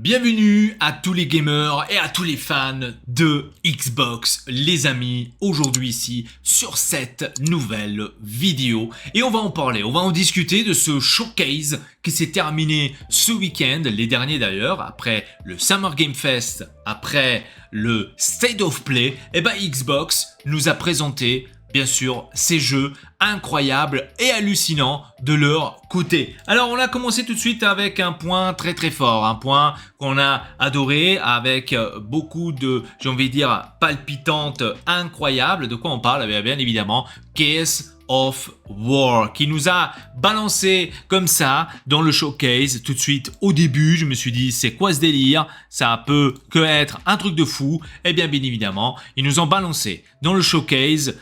Bienvenue à tous les gamers et à tous les fans de Xbox, les amis, aujourd'hui ici sur cette nouvelle vidéo. Et on va en parler, on va en discuter de ce showcase qui s'est terminé ce week-end, les derniers d'ailleurs, après le Summer Game Fest, après le State of Play, et Xbox nous a présenté bien sûr ces jeux incroyables et hallucinants de leur côté. Alors on a commencé tout de suite avec un point très fort, un point qu'on a adoré avec beaucoup de, j'ai envie de dire, palpitantes incroyables. De quoi on parle? Bien évidemment, Gears of War, qui nous a balancé comme ça dans le showcase tout de suite au début. Je me suis dit, c'est quoi ce délire? Ça peut que être un truc de fou. Et bien évidemment, ils nous ont balancé dans le showcase,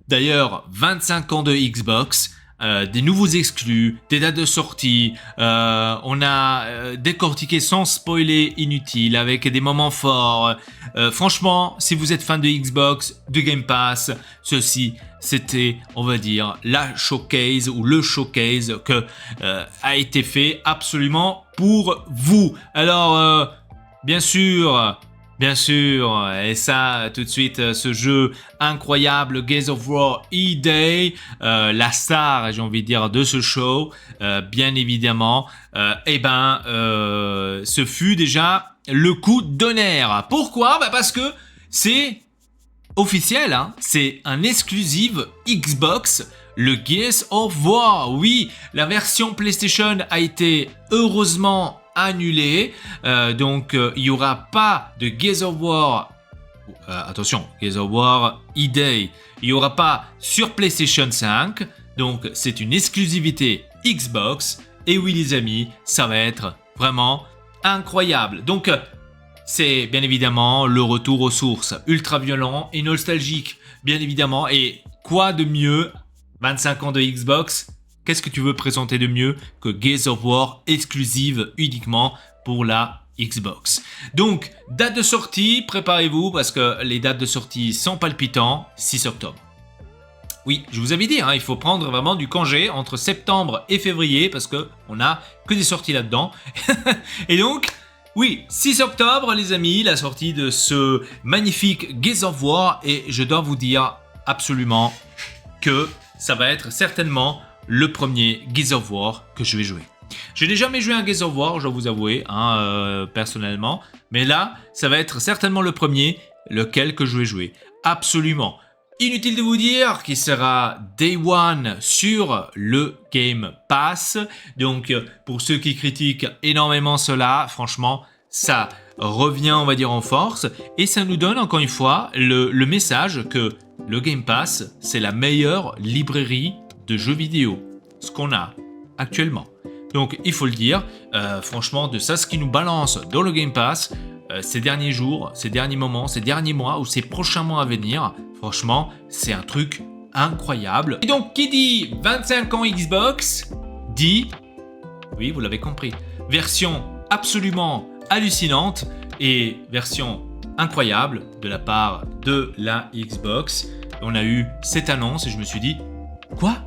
d'ailleurs 25 ans de Xbox, des nouveaux exclus, des dates de sortie, on a décortiqué sans spoiler inutile, avec des moments forts. Franchement, si vous êtes fan de Xbox, de Game Pass, ceci c'était, on va dire, la showcase ou le showcase que a été fait absolument pour vous. Alors, bien sûr, et ça tout de suite, ce jeu incroyable, Gears of War E-Day, la star, j'ai envie de dire, de ce show, bien évidemment, ce fut déjà le coup d'honneur. Pourquoi? Parce que c'est officiel, hein, c'est un exclusive Xbox, le Gears of War. Oui, la version PlayStation a été heureusement annulée, donc il n'y aura pas de Gears of War, attention, Gears of War E-Day, il n'y aura pas sur PlayStation 5, donc c'est une exclusivité Xbox, et oui les amis, ça va être vraiment incroyable. Donc c'est bien évidemment le retour aux sources, ultra violent et nostalgique, bien évidemment. Et quoi de mieux, 25 ans de Xbox, qu'est-ce que tu veux présenter de mieux que Gears of War exclusive uniquement pour la Xbox? Donc, date de sortie, préparez-vous parce que les dates de sortie sont palpitantes, 6 octobre. Oui, je vous avais dit, hein, il faut prendre vraiment du congé entre septembre et février parce qu'on n'a que des sorties là-dedans. Et donc, oui, 6 octobre les amis, la sortie de ce magnifique Gears of War, et je dois vous dire absolument que ça va être certainement le premier Gears of War que je vais jouer. Je n'ai jamais joué un Gears of War, je dois vous avouer, personnellement, mais là, ça va être certainement le premier, lequel que je vais jouer. Absolument. Inutile de vous dire qu'il sera Day One sur le Game Pass. Donc, pour ceux qui critiquent énormément cela, franchement, ça revient, on va dire, en force. Et ça nous donne, encore une fois, le message que le Game Pass, c'est la meilleure librairie de jeux vidéo. Ce qu'on a actuellement. Donc, il faut le dire, franchement, de ça, ce qui nous balance dans le Game Pass, ces derniers jours, ces derniers moments, ces derniers mois ou ces prochains mois à venir, franchement, c'est un truc incroyable. Et donc, qui dit 25 ans Xbox, dit, oui, vous l'avez compris, version absolument hallucinante et version incroyable de la part de la Xbox. On a eu cette annonce et je me suis dit, quoi ?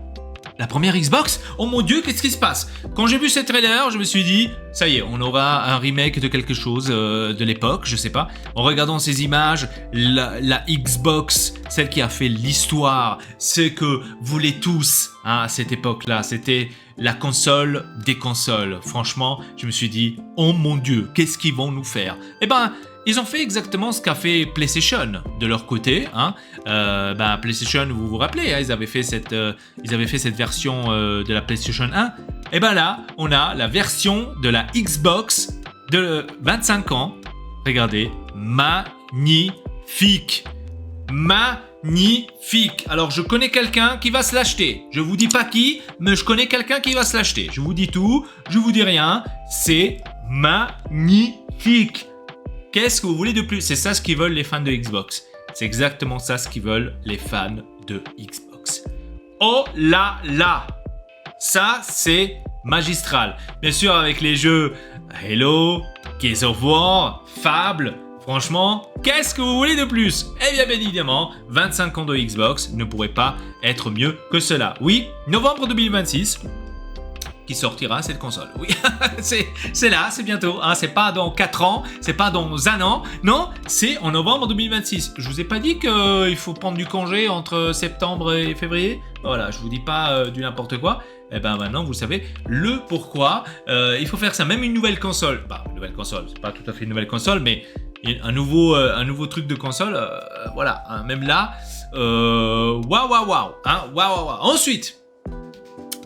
La première Xbox? Oh mon Dieu, qu'est-ce qui se passe? Quand j'ai vu ces trailers, je me suis dit, ça y est, on aura un remake de quelque chose de l'époque, je sais pas. En regardant ces images, la Xbox, celle qui a fait l'histoire, ce que voulaient tous à cette époque-là, c'était la console des consoles. Franchement, je me suis dit, oh mon Dieu, qu'est-ce qu'ils vont nous faire? Ils ont fait exactement ce qu'a fait PlayStation de leur côté. PlayStation, vous vous rappelez, hein, ils avaient fait cette version de la PlayStation 1. Et là, on a la version de la Xbox de 25 ans. Regardez, magnifique. Magnifique. Alors, je connais quelqu'un qui va se l'acheter. Je vous dis pas qui, mais je connais quelqu'un qui va se l'acheter. Je vous dis tout, je vous dis rien. C'est magnifique. Qu'est-ce que vous voulez de plus? C'est ça ce qu'ils veulent les fans de Xbox. C'est exactement ça ce qu'ils veulent les fans de Xbox. Oh là là! Ça, c'est magistral. Bien sûr, avec les jeux Halo, Gears of War, Fable, franchement, qu'est-ce que vous voulez de plus? Eh bien évidemment, 25 ans de Xbox ne pourrait pas être mieux que cela. Oui, novembre 2026, qui sortira cette console. Oui, c'est là, c'est bientôt. Hein, c'est pas dans 4 ans, c'est pas dans 1 an. Non, c'est en novembre 2026. Je vous ai pas dit qu'il faut prendre du congé entre septembre et février. Voilà, je vous dis pas du n'importe quoi. Eh ben maintenant vous savez le pourquoi. Il faut faire ça. Même une nouvelle console. Bah, une nouvelle console, c'est pas tout à fait une nouvelle console, mais un nouveau truc de console. Voilà, hein, même là. Waouh. Hein, waouh. Ensuite,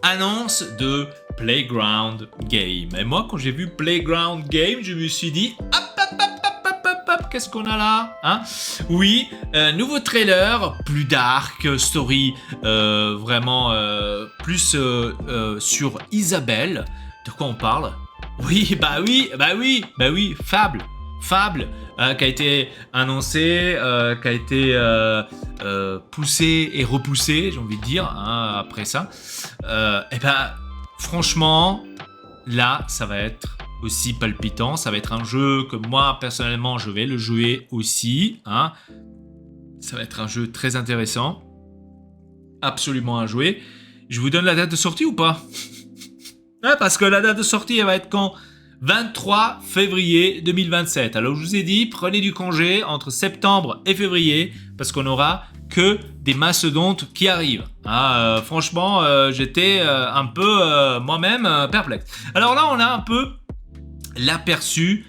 annonce de Playground Game. Et moi, quand j'ai vu Playground Game, je me suis dit, hop, qu'est-ce qu'on a là, hein? Oui, nouveau trailer, plus dark, story, vraiment plus sur Isabelle. De quoi on parle? Oui, bah oui, Fable, qui a été annoncé, qui a été poussé et repoussé, j'ai envie de dire, hein, après ça. Et ben, franchement, là, ça va être aussi palpitant. Ça va être un jeu que moi, personnellement, je vais le jouer aussi. Hein. Ça va être un jeu très intéressant. Absolument à jouer. Je vous donne la date de sortie ou pas? Ouais, parce que la date de sortie, elle va être quand? 23 février 2027. Alors, je vous ai dit, prenez du congé entre septembre et février parce qu'on aura que des mastodontes qui arrivent. Ah, franchement, j'étais un peu moi-même perplexe. Alors là, on a un peu l'aperçu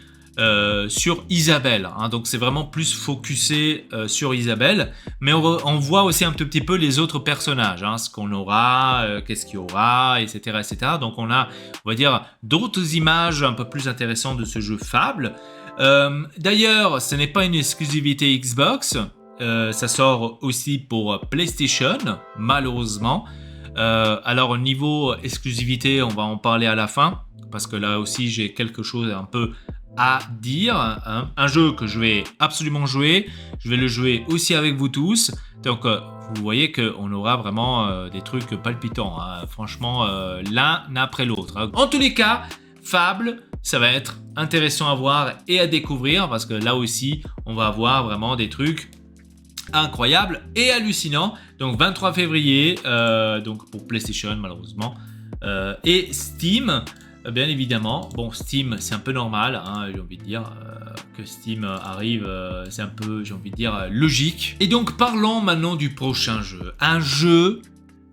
sur Isabelle. Hein, donc, c'est vraiment plus focusé sur Isabelle. Mais on voit aussi un tout petit peu les autres personnages. Hein, ce qu'on aura, qu'est-ce qu'il y aura, etc., etc. Donc, on a, on va dire, d'autres images un peu plus intéressantes de ce jeu Fable. D'ailleurs, ce n'est pas une exclusivité Xbox. Ça sort aussi pour PlayStation, malheureusement. Alors, au niveau exclusivité, on va en parler à la fin. Parce que là aussi, j'ai quelque chose un peu à dire. Hein. Un jeu que je vais absolument jouer. Je vais le jouer aussi avec vous tous. Donc, vous voyez qu'on aura vraiment des trucs palpitants. Hein. Franchement, l'un après l'autre. Hein. En tous les cas, Fable, ça va être intéressant à voir et à découvrir. Parce que là aussi, on va avoir vraiment des trucs incroyables et hallucinants. Donc, 23 février, donc pour PlayStation, malheureusement. Et Steam... Bien évidemment, bon, Steam, c'est un peu normal, hein, j'ai envie de dire que Steam arrive, c'est un peu, j'ai envie de dire, logique. Et donc, parlons maintenant du prochain jeu. Un jeu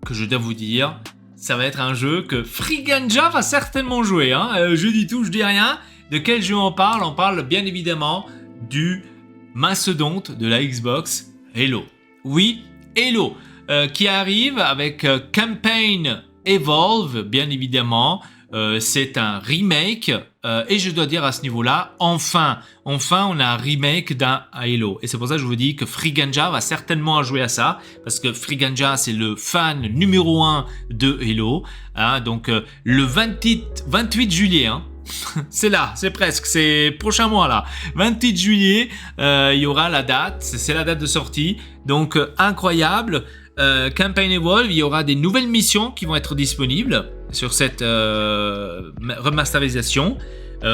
que je dois vous dire, ça va être un jeu que Friganja va certainement jouer. Hein. Je dis tout, je dis rien. De quel jeu on parle? On parle bien évidemment du mastodonte de la Xbox, Halo. Oui, Halo, qui arrive avec Campaign Evolve, bien évidemment. C'est un remake et je dois dire à ce niveau-là, enfin on a un remake d'un Halo. Et c'est pour ça que je vous dis que Friganja va certainement jouer à ça parce que Friganja c'est le fan numéro 1 de Halo. Hein, donc le 28 juillet, hein, c'est là, c'est presque, c'est prochain mois là. 28 juillet, il y aura la date, c'est la date de sortie. Donc incroyable. Campaign Evolve, il y aura des nouvelles missions qui vont être disponibles sur cette remasterisation.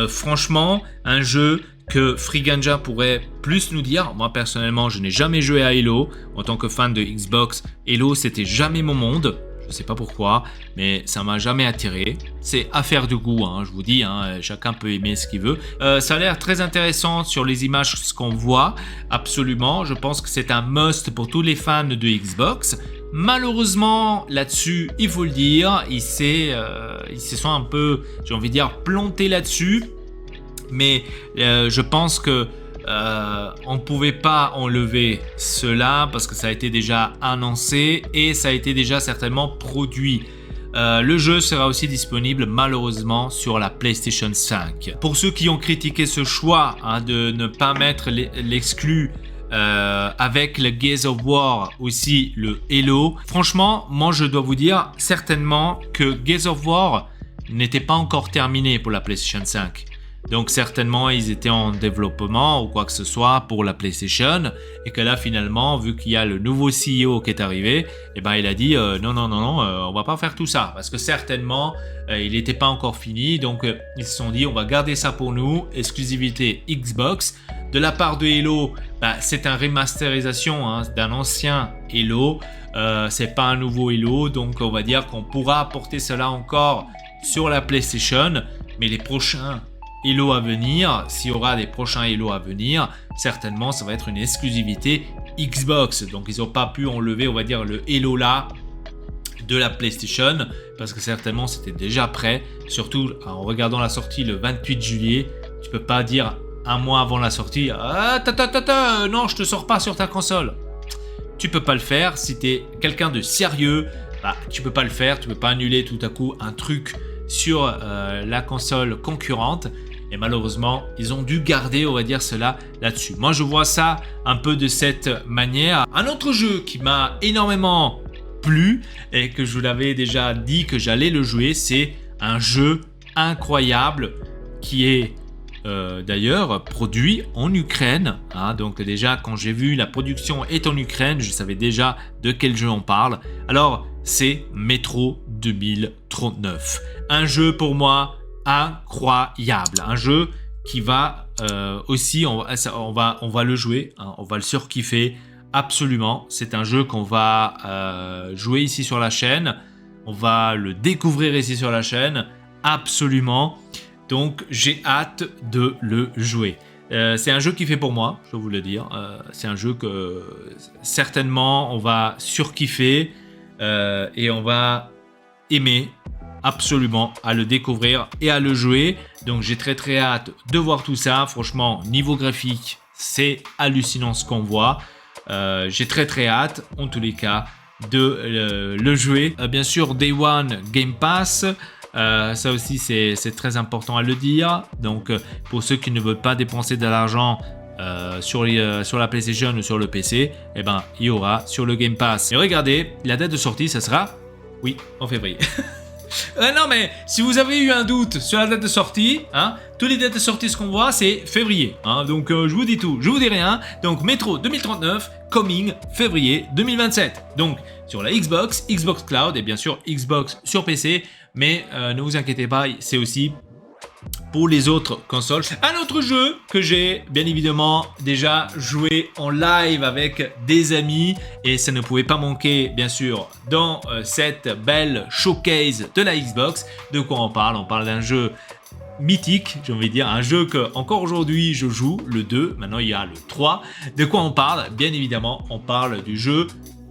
Franchement, un jeu que Friganja pourrait plus nous dire. Moi personnellement, je n'ai jamais joué à Halo. En tant que fan de Xbox, Halo c'était jamais mon monde. Je sais pas pourquoi, mais ça m'a jamais attiré. C'est affaire de goût, hein, je vous dis, hein, chacun peut aimer ce qu'il veut. Ça a l'air très intéressant sur les images, ce qu'on voit, absolument. Je pense que c'est un must pour tous les fans de Xbox. Malheureusement, là-dessus, il faut le dire, ils se sont un peu, j'ai envie de dire, plantés là-dessus. Mais je pense que on ne pouvait pas enlever cela parce que ça a été déjà annoncé et ça a été déjà certainement produit. Le jeu sera aussi disponible malheureusement sur la PlayStation 5. Pour ceux qui ont critiqué ce choix hein, de ne pas mettre l'exclu avec le Gears of War aussi le Halo, franchement moi je dois vous dire certainement que Gears of War n'était pas encore terminé pour la PlayStation 5. Donc certainement ils étaient en développement ou quoi que ce soit pour la PlayStation et que là finalement vu qu'il y a le nouveau CEO qui est arrivé, et ben il a dit non, on va pas faire tout ça parce que certainement il n'était pas encore fini, donc ils se sont dit on va garder ça pour nous, exclusivité Xbox. De la part de Halo, c'est une remasterisation hein, d'un ancien Halo, c'est pas un nouveau Halo, donc on va dire qu'on pourra apporter cela encore sur la PlayStation, mais les prochains Halo à venir, s'il y aura des prochains Halo à venir, certainement ça va être une exclusivité Xbox. Donc ils n'ont pas pu enlever, on va dire, le Halo là de la PlayStation, parce que certainement c'était déjà prêt, surtout en regardant la sortie le 28 juillet, tu peux pas dire un mois avant la sortie, non je te sors pas sur ta console. Tu peux pas le faire, si tu es quelqu'un de sérieux, bah, tu peux pas le faire, tu peux pas annuler tout à coup un truc sur la console concurrente. Et malheureusement, ils ont dû garder, on va dire, cela là-dessus. Moi, je vois ça un peu de cette manière. Un autre jeu qui m'a énormément plu et que je vous l'avais déjà dit que j'allais le jouer, c'est un jeu incroyable qui est d'ailleurs produit en Ukraine. Hein. Donc déjà, quand j'ai vu la production est en Ukraine, je savais déjà de quel jeu on parle. Alors, c'est Metro 2039. Un jeu pour moi incroyable, un jeu qui va aussi, on va le jouer, hein, on va le surkiffer absolument. C'est un jeu qu'on va jouer ici sur la chaîne, on va le découvrir ici sur la chaîne, absolument. Donc j'ai hâte de le jouer. C'est un jeu qui fait pour moi, je dois vous le dire. C'est un jeu que certainement on va surkiffer et on va aimer absolument à le découvrir et à le jouer. Donc j'ai très hâte de voir tout ça. Franchement, niveau graphique, c'est hallucinant ce qu'on voit. J'ai très hâte, en tous les cas, de le jouer. Bien sûr, Day One Game Pass. Ça aussi, c'est très important à le dire. Donc, pour ceux qui ne veulent pas dépenser de l'argent sur la PlayStation ou sur le PC, eh ben, il y aura sur le Game Pass. Et regardez, la date de sortie, ça sera, oui, en février. Non mais si vous avez eu un doute sur la date de sortie, hein, toutes les dates de sortie ce qu'on voit c'est février, hein, donc je vous dis tout, je vous dis rien. Donc Metro 2039 coming février 2027. Donc sur la Xbox, Xbox Cloud et bien sûr Xbox sur PC, mais ne vous inquiétez pas, c'est aussi pour les autres consoles. Un autre jeu que j'ai bien évidemment déjà joué en live avec des amis et ça ne pouvait pas manquer bien sûr dans cette belle showcase de la Xbox. De quoi on parle? On parle d'un jeu mythique, j'ai envie de dire, un jeu que encore aujourd'hui je joue, le 2, maintenant il y a le 3. De quoi on parle? Bien évidemment, on parle du jeu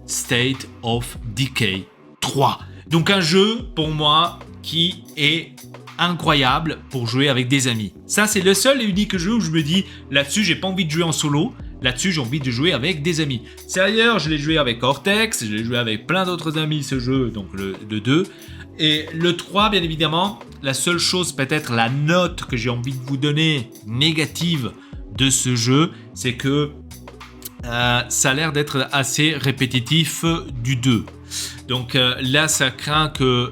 State of Decay 3. Donc un jeu pour moi qui est incroyable pour jouer avec des amis. Ça, c'est le seul et unique jeu où je me dis, là-dessus, j'ai pas envie de jouer en solo. Là-dessus, j'ai envie de jouer avec des amis. Sérieux, je l'ai joué avec Cortex, je l'ai joué avec plein d'autres amis, ce jeu, donc le 2. Et le 3, bien évidemment, la seule chose, peut-être la note que j'ai envie de vous donner négative de ce jeu, c'est que ça a l'air d'être assez répétitif du 2. Donc là, ça craint que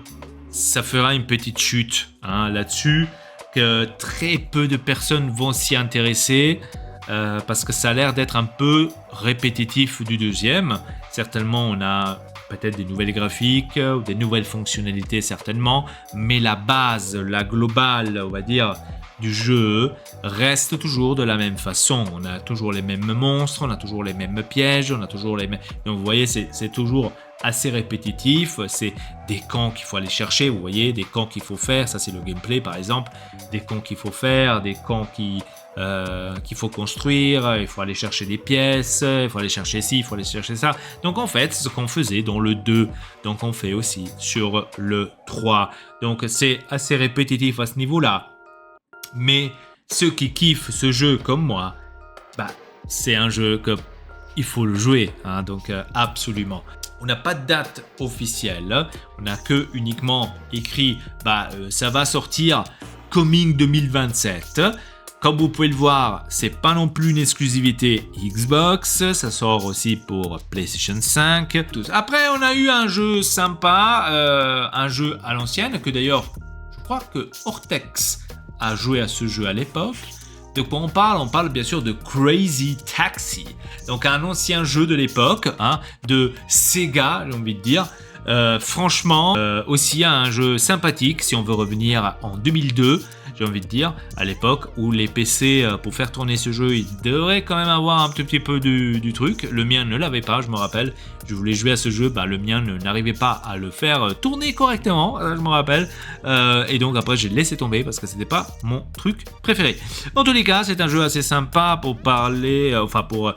ça fera une petite chute là-dessus, que très peu de personnes vont s'y intéresser parce que ça a l'air d'être un peu répétitif du deuxième. Certainement, on a peut-être des nouvelles graphiques ou des nouvelles fonctionnalités certainement, mais la base, la globale, on va dire, du jeu reste toujours de la même façon. On a toujours les mêmes monstres, on a toujours les mêmes pièges, on a toujours les mêmes... Donc vous voyez, c'est toujours assez répétitif, c'est des camps qu'il faut aller chercher, vous voyez, des camps qu'il faut faire, ça c'est le gameplay par exemple, des camps qu'il faut faire, des camps qu'il faut construire, il faut aller chercher des pièces, il faut aller chercher ci, il faut aller chercher ça. Donc en fait, c'est ce qu'on faisait dans le 2, donc on fait aussi sur le 3. Donc c'est assez répétitif à ce niveau-là. Mais ceux qui kiffent ce jeu comme moi, bah, c'est un jeu que il faut le jouer, hein, donc absolument. On n'a pas de date officielle, on n'a que uniquement écrit ça va sortir coming 2027. Comme vous pouvez le voir, c'est pas non plus une exclusivité Xbox, ça sort aussi pour PlayStation 5. Après, on a eu un jeu sympa, un jeu à l'ancienne, que d'ailleurs, je crois que Cortex a joué à ce jeu à l'époque. De quoi on parle? On parle bien sûr de Crazy Taxi, donc un ancien jeu de l'époque, hein, de Sega, j'ai envie de dire. Franchement, aussi un jeu sympathique si on veut revenir en 2002. j'ai envie de dire, à l'époque où les PC, pour faire tourner ce jeu, ils devraient quand même avoir un tout petit peu du truc. Le mien ne l'avait pas, je me rappelle. Je voulais jouer à ce jeu, le mien n'arrivait pas à le faire tourner correctement, je me rappelle. Et donc après, j'ai laissé tomber parce que c'était pas mon truc préféré. En tous les cas, c'est un jeu assez sympa pour parler, pour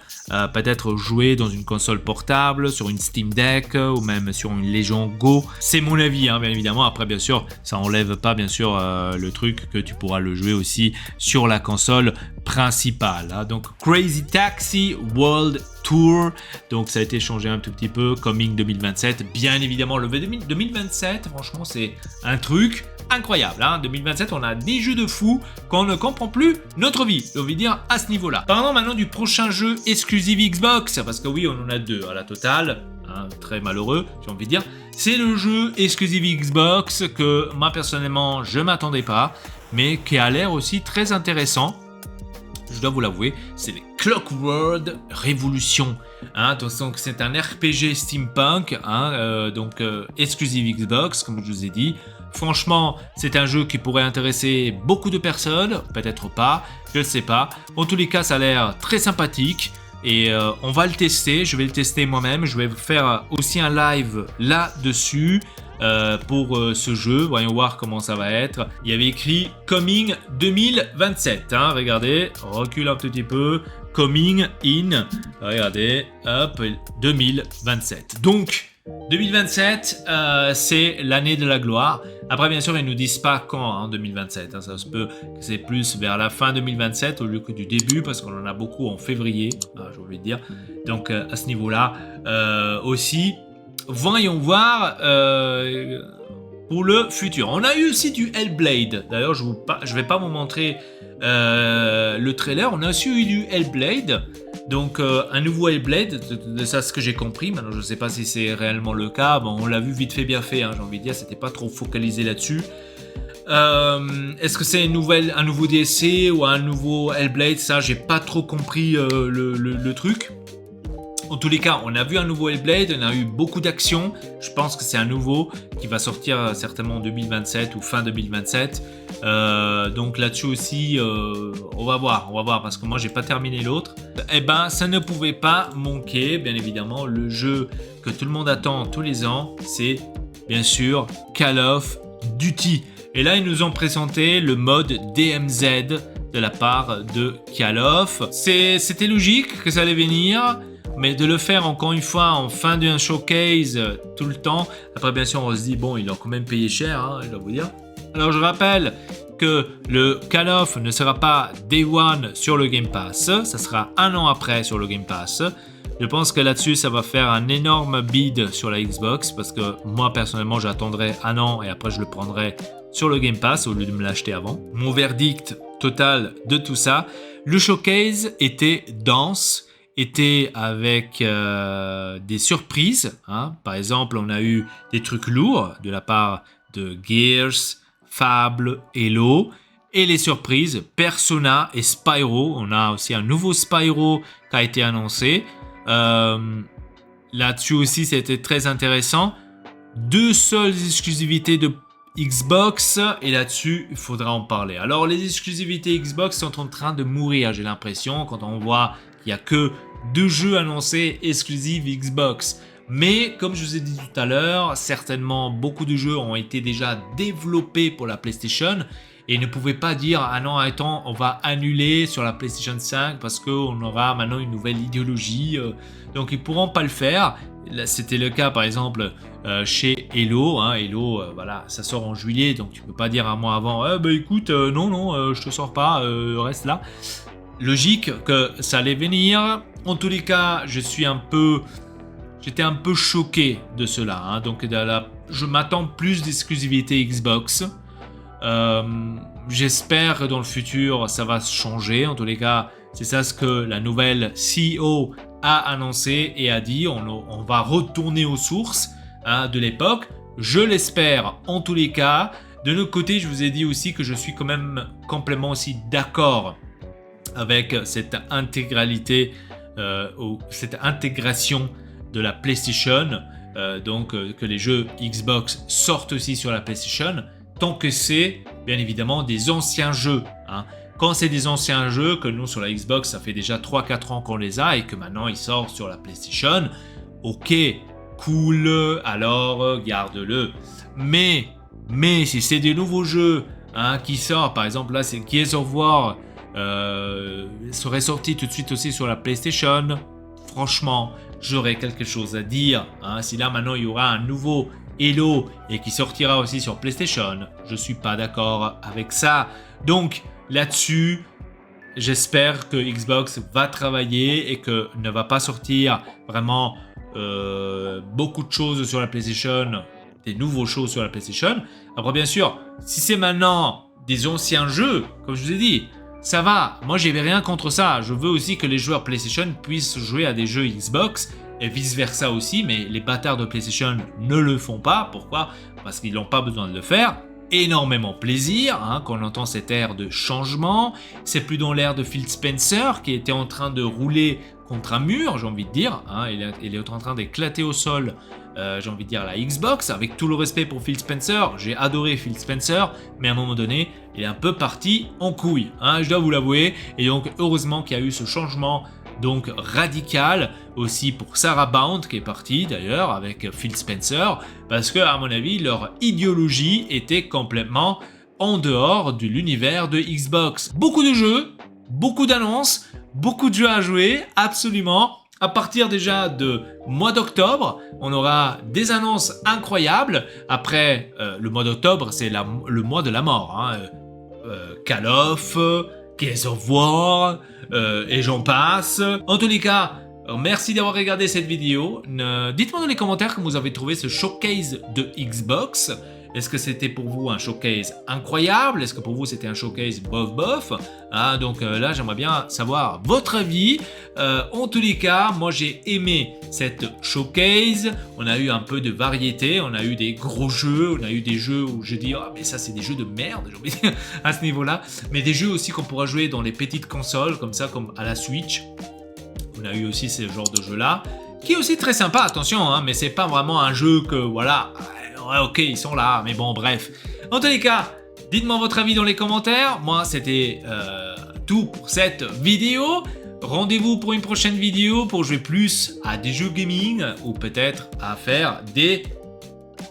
peut-être jouer dans une console portable, sur une Steam Deck ou même sur une Legion Go. C'est mon avis, hein, bien évidemment. Après, bien sûr, ça enlève pas, bien sûr, le truc que tu pourras le jouer aussi sur la console principale. Hein. Donc, Crazy Taxi World Tour. Donc, ça a été changé un tout petit peu. Coming 2027. Bien évidemment, le 2027, franchement, c'est un truc incroyable. Hein. 2027, on a des jeux de fou qu'on ne comprend plus notre vie. J'ai envie de dire à ce niveau-là. Parlons maintenant du prochain jeu exclusif Xbox. Parce que oui, on en a deux à la totale. Hein, très malheureux, j'ai envie de dire. C'est le jeu exclusif Xbox que moi personnellement je m'attendais pas, mais qui a l'air aussi très intéressant. Je dois vous l'avouer, c'est les Clockwork Revolution. Hein, donc c'est un RPG steampunk, hein, exclusif Xbox, comme je vous ai dit. Franchement, c'est un jeu qui pourrait intéresser beaucoup de personnes, peut-être pas, je ne sais pas. En tous les cas, ça a l'air très sympathique. Et on va le tester, je vais le tester moi-même, je vais faire aussi un live là-dessus pour ce jeu, voyons voir comment ça va être. Il y avait écrit Coming 2027, hein, regardez, on recule un petit peu, Coming in, regardez, hop, 2027. Donc, 2027, c'est l'année de la gloire. Après, bien sûr, ils ne nous disent pas quand, en 2027. Hein, ça se peut que c'est plus vers la fin 2027 au lieu que du début, parce qu'on en a beaucoup en février, j'ai envie de dire. Donc, à ce niveau-là, aussi, voyons voir pour le futur. On a eu aussi du Hellblade. D'ailleurs, je ne vais pas vous montrer le trailer. On a aussi eu du Hellblade. Donc un nouveau Hellblade, de ça ce que j'ai compris. Maintenant je ne sais pas si c'est réellement le cas. Bon, on l'a vu vite fait bien fait, hein, j'ai envie de dire, c'était pas trop focalisé là-dessus. Est-ce que c'est un nouveau DLC ou un nouveau Hellblade? Ça j'ai pas trop compris le truc. En tous les cas, on a vu un nouveau Hellblade, on a eu beaucoup d'actions. Je pense que c'est un nouveau qui va sortir certainement en 2027 ou fin 2027. Donc là-dessus aussi, on va voir parce que moi j'ai pas terminé l'autre. Eh ben, ça ne pouvait pas manquer, bien évidemment, le jeu que tout le monde attend tous les ans, c'est bien sûr Call of Duty. Et là, ils nous ont présenté le mode DMZ de la part de Call of. C'était logique que ça allait venir. Mais de le faire encore une fois en fin d'un showcase tout le temps, après bien sûr on se dit bon, ils l'ont quand même payé cher, hein, je dois vous dire. Alors je rappelle que le Call of ne sera pas Day One sur le Game Pass, ça sera un an après sur le Game Pass. Je pense que là-dessus ça va faire un énorme bid sur la Xbox parce que moi personnellement j'attendrai un an et après je le prendrai sur le Game Pass au lieu de me l'acheter avant. Mon verdict total de tout ça, le showcase était dense, était avec des surprises. Hein. Par exemple, on a eu des trucs lourds de la part de Gears, Fable, Halo. Et les surprises, Persona et Spyro. On a aussi un nouveau Spyro qui a été annoncé. Là-dessus aussi, c'était très intéressant. 2 seules exclusivités de Xbox, et là-dessus, il faudra en parler. Alors, les exclusivités Xbox sont en train de mourir, j'ai l'impression, quand on voit qu'il n'y a que 2 jeux annoncés exclusifs Xbox. Mais comme je vous ai dit tout à l'heure, certainement beaucoup de jeux ont été déjà développés pour la PlayStation et ne pouvaient pas dire ah non attends on va annuler sur la PlayStation 5 parce qu'on aura maintenant une nouvelle idéologie. Donc ils pourront pas le faire. Là, c'était le cas par exemple chez Halo. Hein. Halo, voilà, ça sort en juillet donc tu peux pas dire un mois avant écoute non je te sors pas, reste là. Logique que ça allait venir. En tous les cas, j'étais un peu choqué de cela. Hein. Donc, je m'attends plus d'exclusivité Xbox. J'espère que dans le futur, ça va changer. En tous les cas, c'est ça ce que la nouvelle CEO a annoncé et a dit. On va retourner aux sources de l'époque. Je l'espère en tous les cas. De notre côté, je vous ai dit aussi que je suis quand même complètement aussi d'accord avec cette intégralité ou cette intégration de la PlayStation, donc que les jeux Xbox sortent aussi sur la PlayStation, tant que c'est bien évidemment des anciens jeux. Hein. Quand c'est des anciens jeux, que nous sur la Xbox, ça fait déjà 3-4 ans qu'on les a et que maintenant ils sortent sur la PlayStation, ok, cool, alors garde-le. Mais si c'est des nouveaux jeux hein, qui sortent, par exemple là c'est Gears of War, serait sorti tout de suite aussi sur la PlayStation, franchement, j'aurais quelque chose à dire. Hein. Si là maintenant il y aura un nouveau Halo et qui sortira aussi sur PlayStation, je suis pas d'accord avec ça. Donc là-dessus, j'espère que Xbox va travailler et que ne va pas sortir vraiment beaucoup de choses sur la PlayStation, des nouveaux choses sur la PlayStation. Après bien sûr, si c'est maintenant des anciens jeux, comme je vous ai dit, ça va, moi j'avais rien contre ça. Je veux aussi que les joueurs PlayStation puissent jouer à des jeux Xbox et vice versa aussi, mais les bâtards de PlayStation ne le font pas. Pourquoi ? Parce qu'ils n'ont pas besoin de le faire. Énormément plaisir hein, quand on entend cette ère de changement. C'est plus dans l'ère de Phil Spencer qui était en train de rouler contre un mur, j'ai envie de dire. Hein, il est en train d'éclater au sol, j'ai envie de dire, la Xbox. Avec tout le respect pour Phil Spencer, j'ai adoré Phil Spencer, mais à un moment donné, il est un peu parti en couille. Hein, je dois vous l'avouer. Et donc, heureusement qu'il y a eu ce changement donc radical aussi pour Sarah Bound qui est partie d'ailleurs avec Phil Spencer parce que à mon avis leur idéologie était complètement en dehors de l'univers de Xbox. Beaucoup de jeux, beaucoup d'annonces, beaucoup de jeux à jouer, absolument. À partir déjà de mois d'octobre, on aura des annonces incroyables. Après, le mois d'octobre, c'est le mois de la mort. Hein. Call of, Gears of War, et j'en passe. En tous les cas, merci d'avoir regardé cette vidéo. Dites-moi dans les commentaires comment vous avez trouvé ce showcase de Xbox. Est-ce que c'était pour vous un showcase incroyable? Est-ce que pour vous c'était un showcase bof? Ah, donc là j'aimerais bien savoir votre avis. En tous les cas, moi j'ai aimé cette showcase. On a eu un peu de variété, on a eu des gros jeux, on a eu des jeux où je dis ah mais ça c'est des jeux de merde, j'ai envie de dire, à ce niveau-là. Mais des jeux aussi qu'on pourra jouer dans les petites consoles comme ça, comme à la Switch. On a eu aussi ce genre de jeu-là, qui est aussi très sympa, attention, hein, mais c'est pas vraiment un jeu que voilà. Ouais, ok, ils sont là, mais bon, bref. En tous les cas, dites-moi votre avis dans les commentaires. Moi, c'était tout pour cette vidéo. Rendez-vous pour une prochaine vidéo pour jouer plus à des jeux gaming ou peut-être à faire des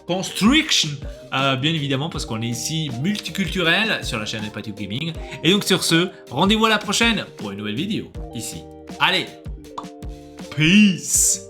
constructions. Bien évidemment, parce qu'on est ici multiculturel sur la chaîne Epatube Gaming. Et donc sur ce, rendez-vous à la prochaine pour une nouvelle vidéo ici. Allez, peace!